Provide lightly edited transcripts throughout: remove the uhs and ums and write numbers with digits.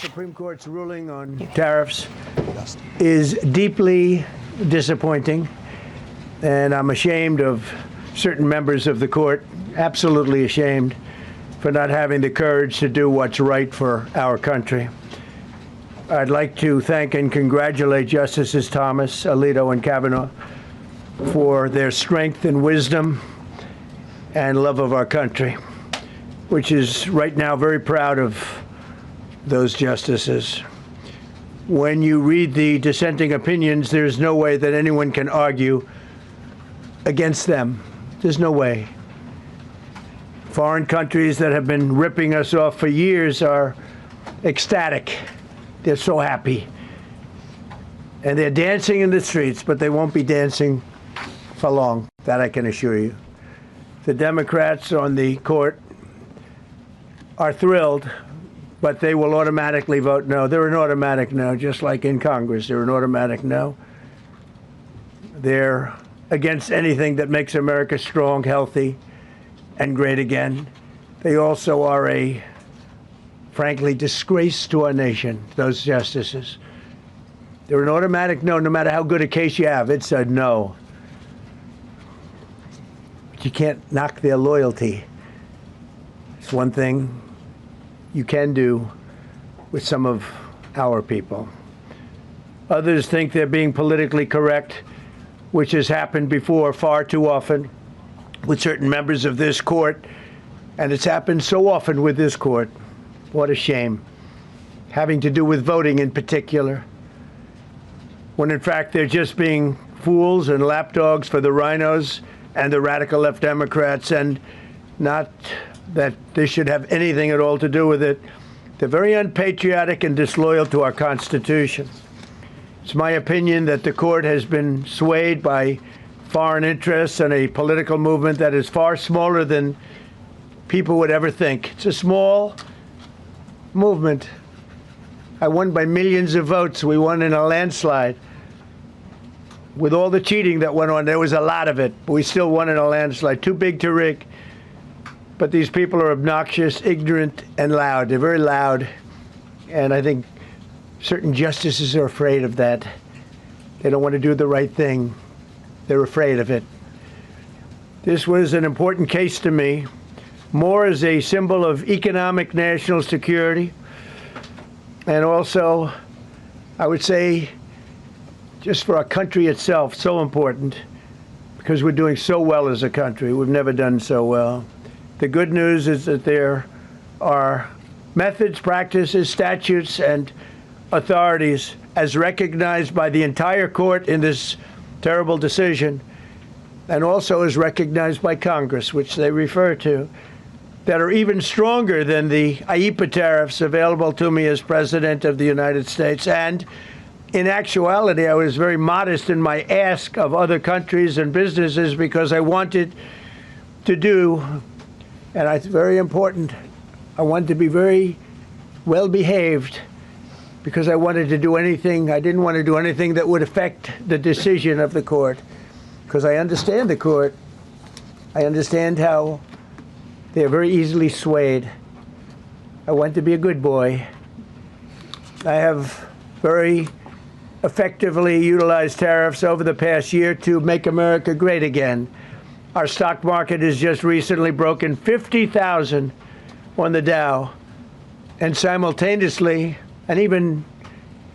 Supreme Court's ruling on tariffs is deeply disappointing, and I'm ashamed of certain members of the court, absolutely ashamed, for not having the courage to do what's right for our country. I'd like to thank and congratulate Justices Thomas, Alito, and Kavanaugh for their strength and wisdom and love of our country, which is right now very proud of those justices. When you read the dissenting opinions, there's no way that anyone can argue against them. There's no way. Foreign countries that have been ripping us off for years are ecstatic. They're so happy. And they're dancing in the streets, but they won't be dancing for long, that I can assure you. The Democrats on the court are thrilled, but they will automatically vote no. They're an automatic no, just like in Congress. They're an automatic no. They're against anything that makes America strong, healthy, and great again. They also are a, frankly, disgrace to our nation, those justices. They're an automatic no, no matter how good a case you have. It's a no. But you can't knock their loyalty. It's one thing you can do with some of our people. Others think they're being politically correct, which has happened before far too often with certain members of this court, and it's happened so often with this court. What a shame. Having to do with voting in particular, when in fact they're just being fools and lapdogs for the rhinos and the radical left Democrats, and not that this should have anything at all to do with it. They're very unpatriotic and disloyal to our Constitution. It's my opinion that the court has been swayed by foreign interests and a political movement that is far smaller than people would ever think. It's a small movement. I won by millions of votes. We won in a landslide. With all the cheating that went on, there was a lot of it, but we still won in a landslide. Too big to rig. But these people are obnoxious, ignorant, and loud. They're very loud, and I think certain justices are afraid of that. They don't want to do the right thing. They're afraid of it. This was an important case to me, more as a symbol of economic national security, and also, I would say, just for our country itself, so important, because we're doing so well as a country. We've never done so well. The good news is that there are methods, practices, statutes, and authorities, as recognized by the entire court in this terrible decision, and also as recognized by Congress, which they refer to, that are even stronger than the IEEPA tariffs available to me as President of the United States. And in actuality, I was very modest in my ask of other countries and businesses because I wanted to do, and it's very important, I wanted to be very well behaved because I wanted to do anything, I didn't want to do anything that would affect the decision of the court, because I understand the court. I understand how they're very easily swayed. I want to be a good boy. I have very effectively utilized tariffs over the past year to make America great again. Our stock market has just recently broken 50,000 on the Dow, and simultaneously, and even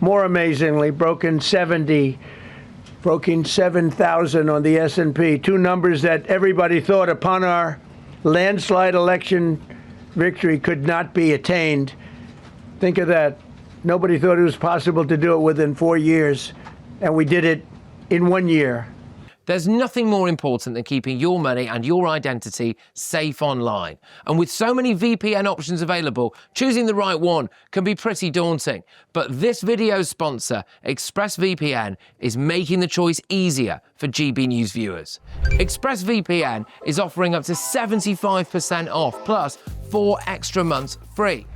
more amazingly, broken 7,000 on the S&P, two numbers that everybody thought upon our landslide election victory could not be attained. Think of that. Nobody thought it was possible to do it within 4 years, and we did it in 1 year. There's nothing more important than keeping your money and your identity safe online. And with so many VPN options available, choosing the right one can be pretty daunting. But this video's sponsor, ExpressVPN, is making the choice easier for GB News viewers. ExpressVPN is offering up to 75% off, plus 4 extra months free.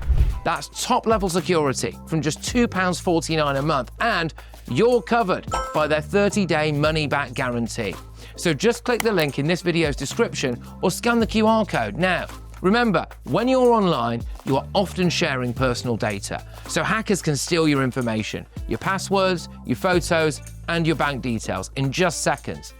That's top-level security from just £2.49 a month, and you're covered by their 30-day money-back guarantee. So just click the link in this video's description or scan the QR code now. Remember, when you're online, you are often sharing personal data, so hackers can steal your information, your passwords, your photos, and your bank details in just seconds.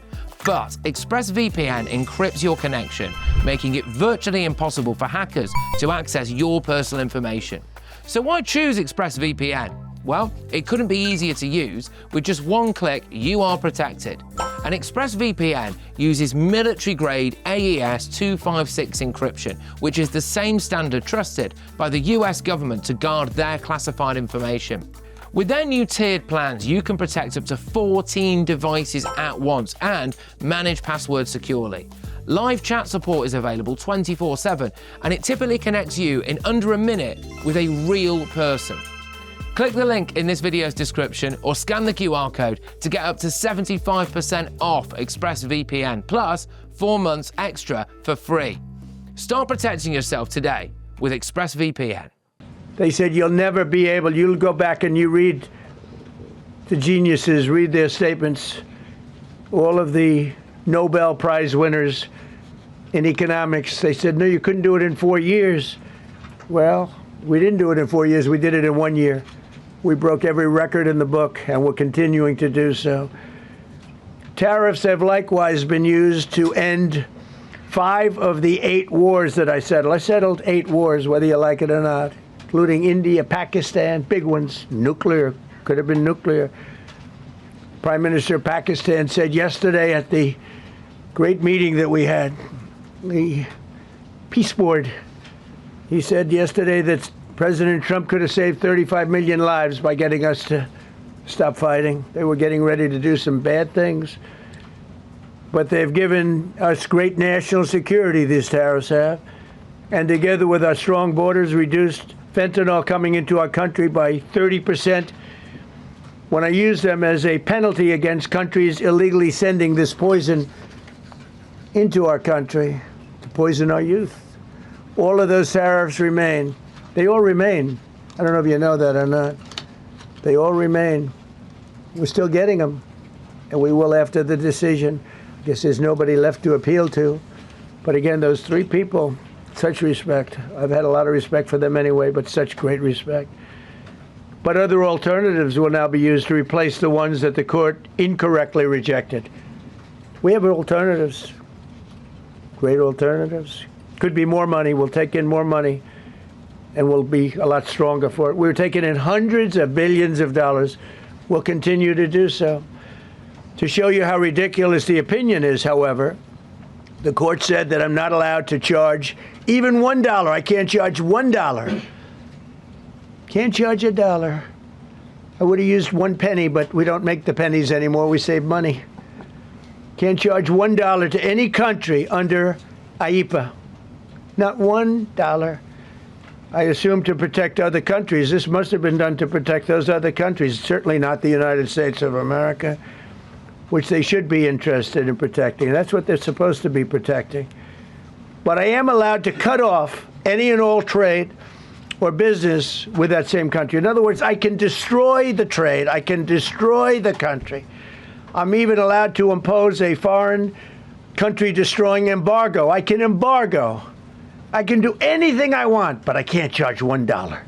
But ExpressVPN encrypts your connection, making it virtually impossible for hackers to access your personal information. So why choose ExpressVPN? Well, it couldn't be easier to use. With just one click, you are protected. And ExpressVPN uses military-grade AES 256 encryption, which is the same standard trusted by the US government to guard their classified information. With their new tiered plans, you can protect up to 14 devices at once and manage passwords securely. Live chat support is available 24/7, and it typically connects you in under a minute with a real person. Click the link in this video's description or scan the QR code to get up to 75% off ExpressVPN, plus 4 months extra for free. Start protecting yourself today with ExpressVPN. They said you'll never be able, you'll go back and you read the geniuses, read their statements, all of the Nobel Prize winners in economics. They said, no, you couldn't do it in 4 years. Well, we didn't do it in 4 years, we did it in 1 year. We broke every record in the book, and we're continuing to do so. Tariffs have likewise been used to end 5 of the 8 wars that I settled. I settled 8 wars, whether you like it or not, including India, Pakistan, big ones, nuclear, could have been nuclear. Prime Minister of Pakistan said yesterday at the great meeting that we had, the Peace Board, he said yesterday that President Trump could have saved 35 million lives by getting us to stop fighting. They were getting ready to do some bad things. But they've given us great national security, these tariffs have. And together with our strong borders, reduced fentanyl coming into our country by 30%. When I use them as a penalty against countries illegally sending this poison into our country to poison our youth. All of those tariffs remain. They all remain. I don't know if you know that or not. They all remain. We're still getting them, and we will after the decision. I guess there's nobody left to appeal to. But again, those 3 people, such respect. I've had a lot of respect for them anyway, but such great respect. But other alternatives will now be used to replace the ones that the court incorrectly rejected. We have alternatives, great alternatives. Could be more money. We'll take in more money, and we'll be a lot stronger for it. We're taking in hundreds of billions of dollars. We'll continue to do so. To show you how ridiculous the opinion is, however, the court said that I'm not allowed to charge even $1. I can't charge $1. Can't charge $1. I would have used 1 penny, but we don't make the pennies anymore. We save money. Can't charge $1 to any country under IEEPA. Not $1. I assume to protect other countries. This must have been done to protect those other countries, certainly not the United States of America, which they should be interested in protecting. That's what they're supposed to be protecting. But I am allowed to cut off any and all trade or business with that same country. In other words, I can destroy the trade. I can destroy the country. I'm even allowed to impose a foreign country destroying embargo. I can embargo. I can do anything I want, but I can't charge $1.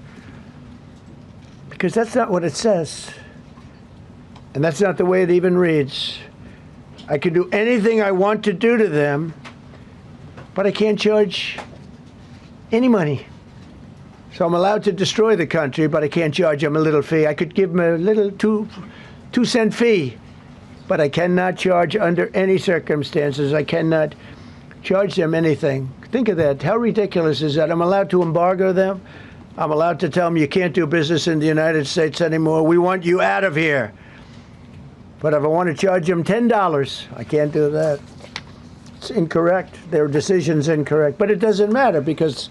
Because that's not what it says. And that's not the way it even reads. I can do anything I want to do to them, but I can't charge any money. So I'm allowed to destroy the country, but I can't charge them a little fee. I could give them a little 2-cent fee, but I cannot charge under any circumstances. I cannot charge them anything. Think of that. How ridiculous is that? I'm allowed to embargo them. I'm allowed to tell them you can't do business in the United States anymore. We want you out of here. But if I want to charge them $10, I can't do that. It's incorrect. Their decision's incorrect. But it doesn't matter because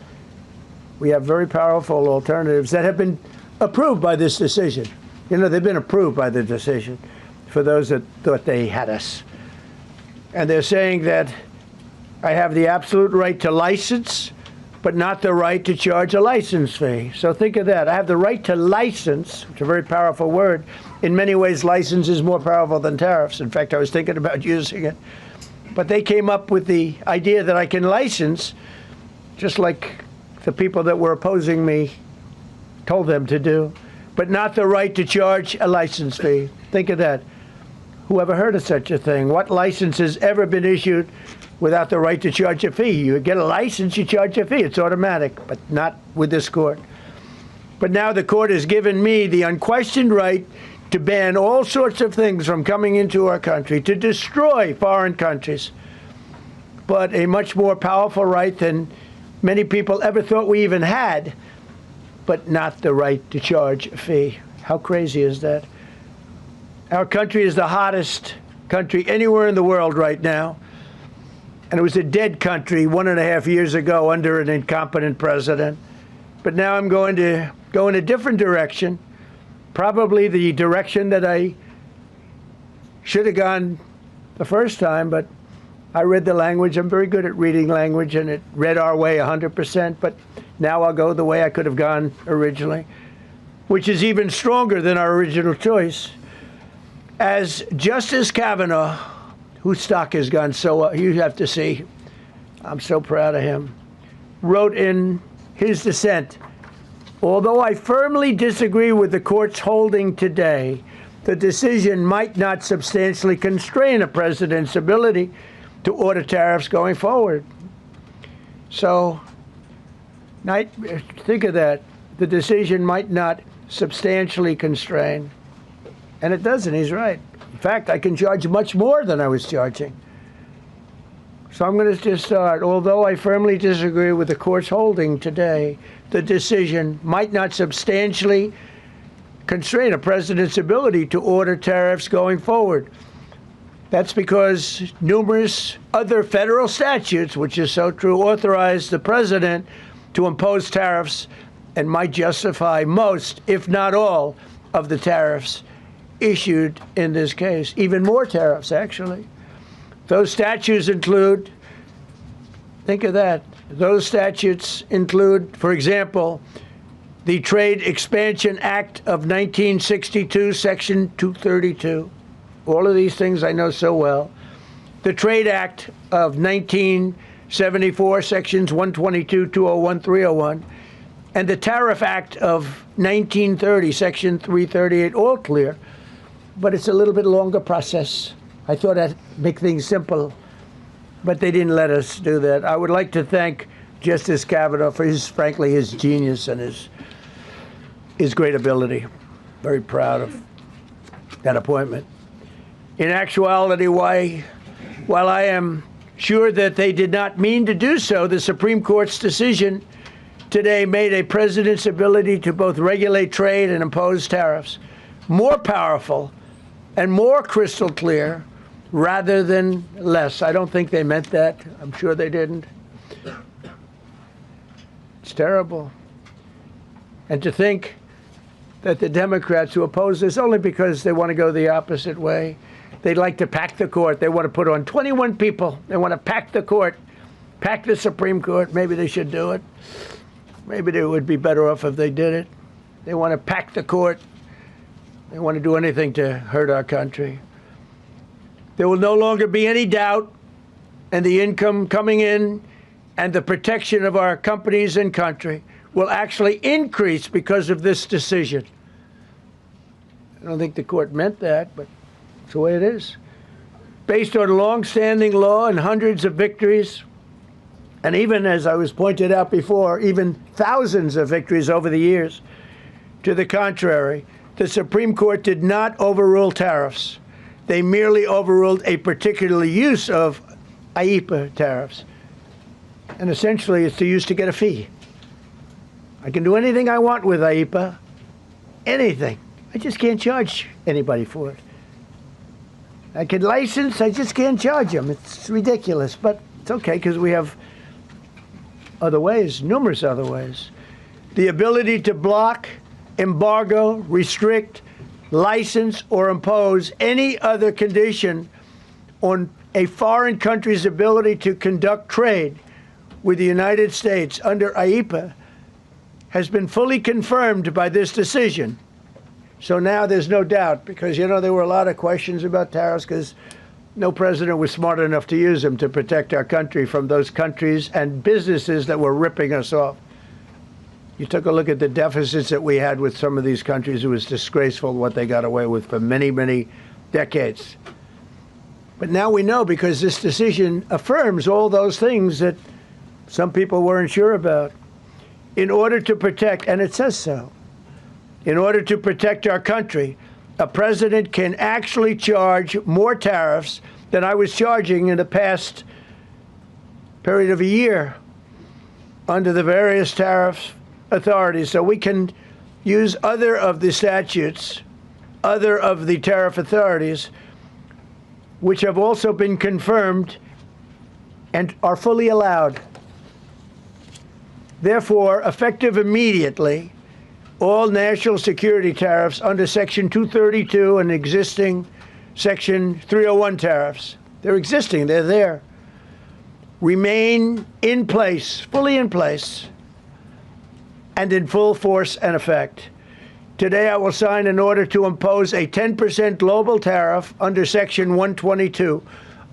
we have very powerful alternatives that have been approved by this decision. You know, they've been approved by the decision for those that thought they had us. And they're saying that I have the absolute right to license, but not the right to charge a license fee. So think of that. I have the right to license, which is a very powerful word. In many ways, license is more powerful than tariffs. In fact, I was thinking about using it. But they came up with the idea that I can license just like the people that were opposing me told them to do, but not the right to charge a license fee. Think of that. Who ever heard of such a thing? What license has ever been issued without the right to charge a fee? You get a license, you charge a fee. It's automatic, but not with this court. But now the court has given me the unquestioned right to ban all sorts of things from coming into our country, to destroy foreign countries, but a much more powerful right than many people ever thought we even had, but not the right to charge a fee. How crazy is that? Our country is the hottest country anywhere in the world right now. And it was a dead country 1.5 years ago under an incompetent president. But now I'm going to go in a different direction, probably the direction that I should have gone the first time, but I read the language. I'm very good at reading language, and it read our way 100%, but now I'll go the way I could have gone originally, which is even stronger than our original choice. As Justice Kavanaugh, whose stock has gone so up, you have to see, I'm so proud of him, wrote in his dissent, although I firmly disagree with the court's holding today, the decision might not substantially constrain a president's ability to order tariffs going forward. So, think of that. The decision might not substantially constrain. And it doesn't, he's right. In fact, I can charge much more than I was charging. So I'm going to just start. Although I firmly disagree with the court's holding today, the decision might not substantially constrain a president's ability to order tariffs going forward. That's because numerous other federal statutes, which is so true, authorize the president to impose tariffs and might justify most, if not all, of the tariffs issued in this case. Even more tariffs, actually. Those statutes include, think of that, those statutes include, for example, the Trade Expansion Act of 1962, Section 232. All of these things I know so well. The Trade Act of 1974, Sections 122, 201, 301. And the Tariff Act of 1930, Section 338, all clear. But it's a little bit longer process. I thought I'd make things simple, but they didn't let us do that. I would like to thank Justice Kavanaugh for frankly, his genius and his great ability. Very proud of that appointment. In actuality, while I am sure that they did not mean to do so, the Supreme Court's decision today made a president's ability to both regulate trade and impose tariffs more powerful and more crystal clear rather than less. I don't think they meant that. I'm sure they didn't. It's terrible. And to think that the Democrats who oppose this only because they want to go the opposite way, they'd like to pack the court. They want to put on 21 people. They want to pack the court, pack the Supreme Court. Maybe they should do it. Maybe they would be better off if they did it. They want to pack the court. They want to do anything to hurt our country. There will no longer be any doubt, and the income coming in and the protection of our companies and country will actually increase because of this decision. I don't think the court meant that, but it's the way it is. Based on long-standing law and hundreds of victories, and even, as I was pointed out before, even thousands of victories over the years, to the contrary, the Supreme Court did not overrule tariffs. They merely overruled a particular use of IEEPA tariffs. And essentially, it's used to get a fee. I can do anything I want with IEEPA, anything. I just can't charge anybody for it. I can license, I just can't charge them. It's ridiculous, but it's okay because we have other ways, numerous other ways. The ability to block, embargo, restrict, license, or impose any other condition on a foreign country's ability to conduct trade with the United States under IEEPA has been fully confirmed by this decision. So now there's no doubt, because, you know, there were a lot of questions about tariffs because no president was smart enough to use them to protect our country from those countries and businesses that were ripping us off. You took a look at the deficits that we had with some of these countries. It was disgraceful what they got away with for many, many decades. But now we know, because this decision affirms all those things that some people weren't sure about. In order to protect, and it says so, in order to protect our country, a president can actually charge more tariffs than I was charging in the past period of a year under the various tariff authorities. So we can use other of the statutes, other of the tariff authorities, which have also been confirmed and are fully allowed. Therefore, effective immediately, all national security tariffs under Section 232 and existing Section 301 tariffs, they're existing, they're there, remain in place, fully in place, and in full force and effect. Today, I will sign an order to impose a 10% global tariff under Section 122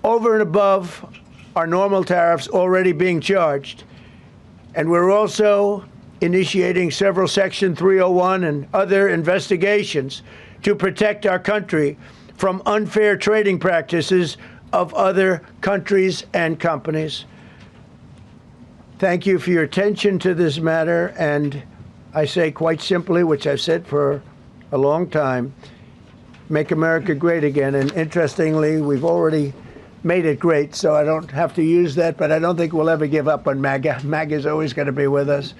over and above our normal tariffs already being charged. And we're also initiating several Section 301 and other investigations to protect our country from unfair trading practices of other countries and companies. Thank you for your attention to this matter, and I say quite simply, which I've said for a long time, make America great again. And interestingly, we've already made it great, so I don't have to use that, but I don't think we'll ever give up on MAGA. MAGA is always going to be with us.